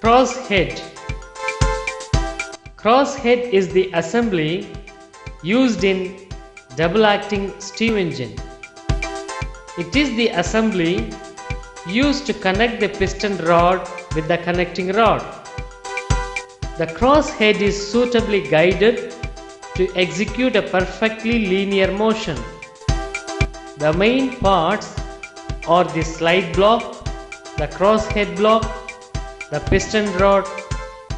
Crosshead. Crosshead is the assembly used in double-acting steam engine. It is the assembly used to connect the piston rod with the connecting rod. The crosshead is suitably guided to execute a perfectly linear motion. The main parts are the slide block, the crosshead block, the piston rod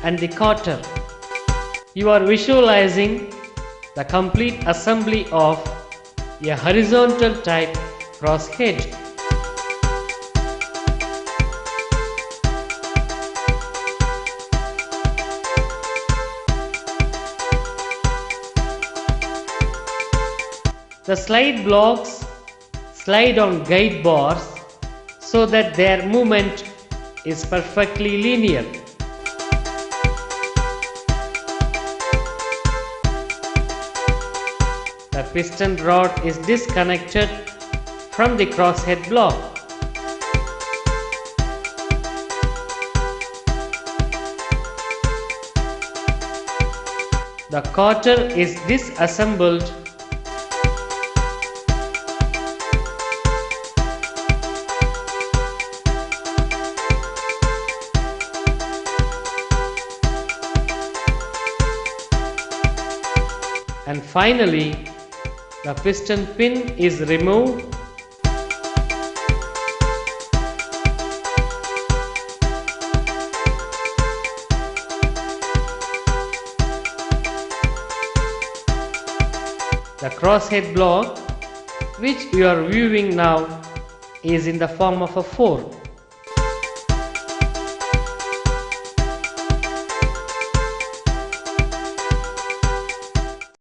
and the cotter. You are visualizing the complete assembly of a horizontal type crosshead. The slide blocks slide on guide bars so that their movement is perfectly linear. The piston rod is disconnected from the crosshead block. The cotter is disassembled and finally the piston pin is removed. The crosshead block which you are viewing now is in the form of a fork.